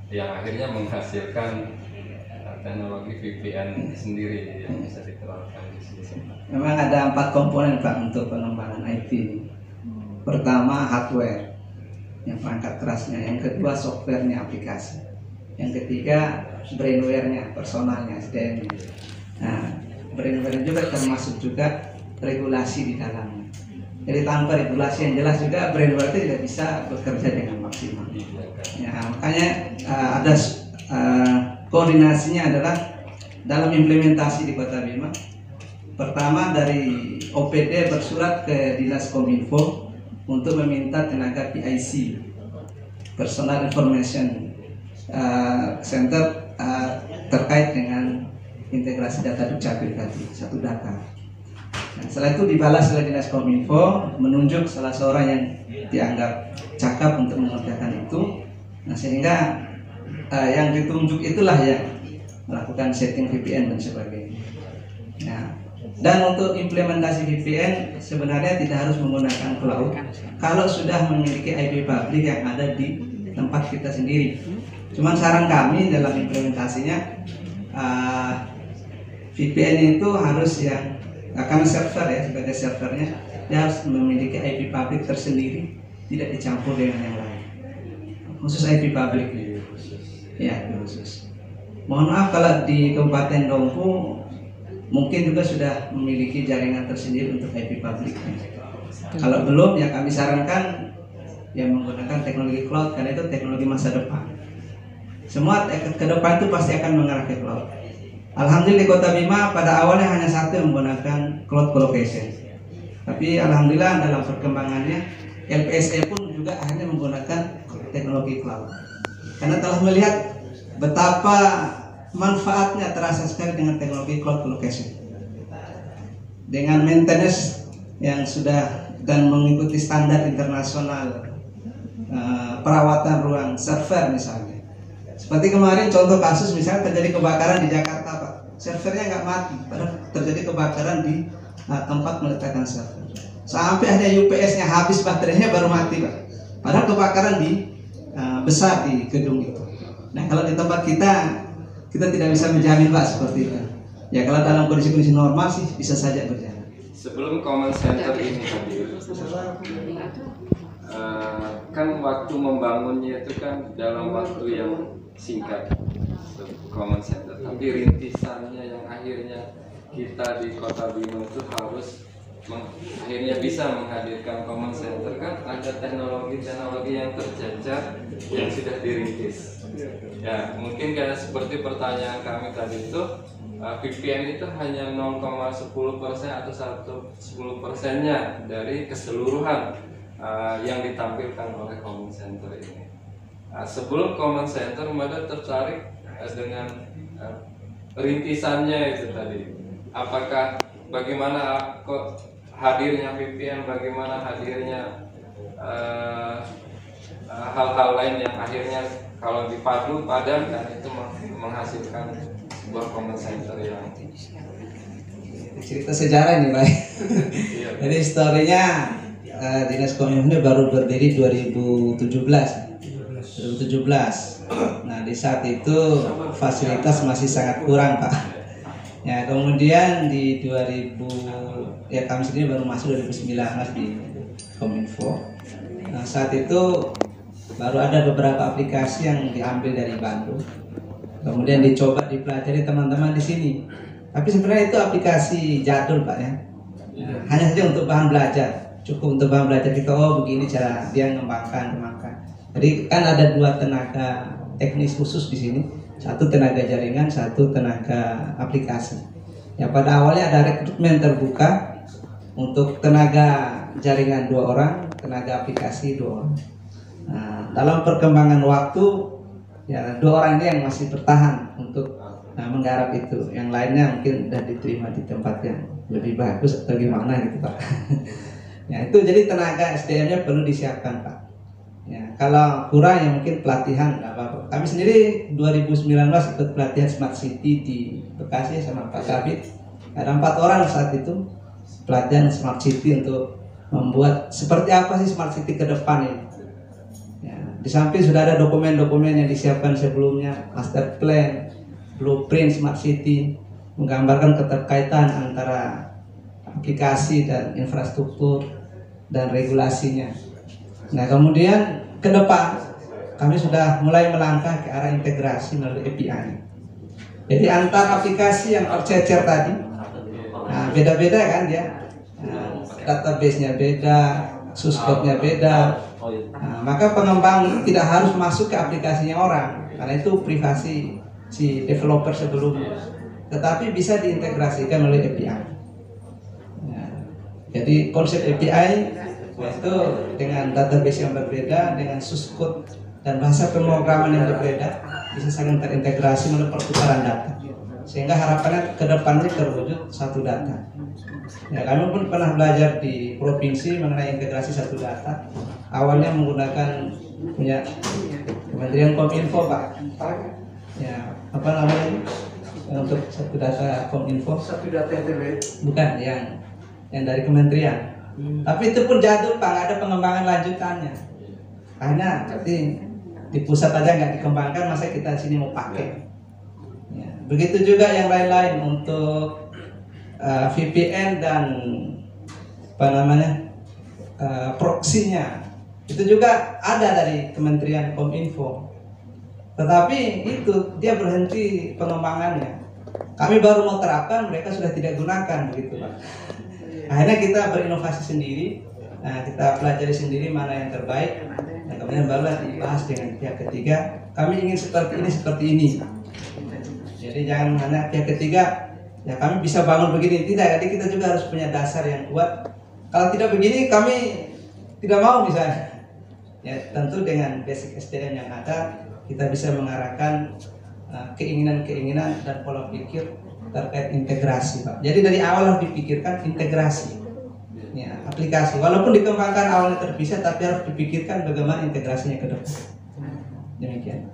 yang akhirnya menghasilkan teknologi VPN sendiri yang bisa diterapkan di sini. Memang ada 4 komponen Pak untuk pengembangan IT. Pertama hardware, yang perangkat kerasnya. Yang kedua softwarenya, aplikasi. Yang ketiga brainware-nya, personalnya, SDM-nya. Nah, brainware juga termasuk juga regulasi di dalamnya. Jadi tanpa regulasi yang jelas juga brainware itu tidak bisa bekerja dengan maksimal. Ya, makanya ada koordinasinya adalah dalam implementasi di Kota Bima. Pertama dari OPD bersurat ke Dinas Kominfo untuk meminta tenaga PIC, Personal Information Center, terkait dengan integrasi data Dukcapil tadi, satu data. Nah, setelah itu dibalas oleh Dinas Kominfo, menunjuk salah seorang yang dianggap cakap untuk mengerjakan itu. Nah, sehingga yang ditunjuk itulah yang melakukan setting VPN dan sebagainya. Nah, dan untuk implementasi VPN sebenarnya tidak harus menggunakan cloud kalau sudah memiliki IP public yang ada di tempat kita sendiri. Cuman saran kami dalam implementasinya, VPN itu harus yang karena server ya, sebagai servernya dia harus memiliki IP public tersendiri, tidak dicampur dengan yang lain. Khusus IP public ya, khusus. Mohon maaf kalau di Kabupaten Dompu mungkin juga sudah memiliki jaringan tersendiri untuk IP public. Kalau belum, ya kami sarankan yang menggunakan teknologi cloud karena itu teknologi masa depan. Semua ke depan itu pasti akan mengarah ke cloud. Alhamdulillah di Kota Bima pada awalnya hanya satu yang menggunakan cloud colocation. Tapi alhamdulillah dalam perkembangannya LPSE pun juga akhirnya menggunakan teknologi cloud. Karena telah melihat betapa manfaatnya terasa sekali dengan teknologi cloud colocation. Dengan maintenance yang sudah dan mengikuti standar internasional perawatan ruang server misalnya. Seperti kemarin contoh kasus misalnya terjadi kebakaran di Jakarta Pak, servernya nggak mati, padahal terjadi kebakaran di tempat meletakkan server. Sampai ada UPS-nya habis baterainya baru mati Pak, padahal kebakaran di besar di gedung itu. Nah kalau di tempat kita tidak bisa menjamin Pak seperti itu. Ya kalau dalam kondisi normal sih bisa saja berjalan. Sebelum command center ini hadir, kan waktu membangunnya itu kan dalam waktu yang singkat command center. Tapi rintisannya yang akhirnya kita di Kota Bima itu harus akhirnya bisa menghadirkan command center, kan ada teknologi-teknologi yang tercecer yang sudah dirintis. Ya mungkin kayak seperti pertanyaan kami tadi itu, VPN itu hanya 0,10% atau 10%-nya dari keseluruhan yang ditampilkan oleh command center ini. Sebelum command center, Mada tertarik dengan rintisannya itu tadi. Apakah bagaimana kok hadirnya VPN, bagaimana hadirnya hal-hal lain yang akhirnya kalau dipadu padankan itu menghasilkan sebuah command center yang cerita sejarah ini Pak. Jadi historinya Dinas Kominfo ini baru berdiri 2017. Nah di saat itu fasilitas masih sangat kurang Pak. Ya kemudian di 2000 ya kami sendiri baru masuk 2019 di Kominfo. Nah saat itu baru ada beberapa aplikasi yang diambil dari Bandung, kemudian dicoba dipelajari teman-teman di sini. Tapi sebenarnya itu aplikasi jadul Pak ya. Hanya saja untuk bahan belajar, cukup untuk bahan belajar kita. Oh begini cara dia mengembangkan. Jadi kan ada 2 tenaga teknis khusus di sini. Satu tenaga jaringan, satu tenaga aplikasi. Ya pada awalnya ada rekrutmen terbuka untuk tenaga jaringan 2 orang, tenaga aplikasi 2 orang. Nah, dalam perkembangan waktu, ya 2 orang ini yang masih bertahan untuk menggarap itu. Yang lainnya mungkin sudah diterima di tempat yang lebih bagus atau gimana gitu Pak. Ya itu jadi tenaga SDM-nya perlu disiapkan Pak. Ya, kalau kurang ya mungkin pelatihan nggak apa-apa. Kami sendiri 2019 ikut pelatihan Smart City di Bekasi sama Pak Kabit. Ada 4 orang saat itu pelatihan Smart City untuk membuat seperti apa sih Smart City ke depan ini. Ya, di samping sudah ada dokumen-dokumen yang disiapkan sebelumnya, master plan, blueprint smart city, menggambarkan keterkaitan antara aplikasi dan infrastruktur dan regulasinya. Nah, kemudian ke depan kami sudah mulai melangkah ke arah integrasi melalui API. Jadi antar aplikasi yang tercecer tadi, nah, beda-beda kan dia, database-nya beda, source code-nya beda. Nah, maka pengembang tidak harus masuk ke aplikasinya orang, karena itu privasi si developer sebelumnya, tetapi bisa diintegrasikan melalui API. Nah, jadi konsep API itu dengan database yang berbeda, dengan source code dan bahasa pemrograman yang berbeda, bisa saling terintegrasi melalui pertukaran data, sehingga harapannya ke depannya terwujud satu data. Ya, kami pun pernah belajar di provinsi mengenai integrasi satu data. Awalnya menggunakan punya Kementerian Kominfo, Pak. Ya, apa namanya untuk satu data Kominfo? Satu data ITB. Bukan, yang dari kementerian. Tapi itu pun jadul, Pak, nggak ada pengembangan lanjutannya. Karena berarti di pusat aja nggak dikembangkan, masa kita sini mau pakai. Ya, begitu juga yang lain-lain untuk VPN dan apa namanya proxy-nya, itu juga ada dari Kementerian Kominfo. Tetapi itu dia berhenti pengembangannya. Kami baru mau terapkan, mereka sudah tidak gunakan, begitu, Pak. Akhirnya kita berinovasi sendiri, nah, kita pelajari sendiri mana yang terbaik, nah, kemudian barulah dibahas dengan pihak ketiga. Kami ingin seperti ini. Jadi jangan hanya pihak ketiga, ya kami bisa bangun begini, tidak. Jadi kita juga harus punya dasar yang kuat. Kalau tidak begini, kami tidak mau misalnya. Ya tentu dengan basic SDM yang ada, kita bisa mengarahkan keinginan-keinginan dan pola pikir terkait integrasi, Pak. Jadi dari awal harus dipikirkan integrasi, ya, aplikasi. Walaupun dikembangkan awalnya terpisah, tapi harus dipikirkan bagaimana integrasinya ke depan. Demikian.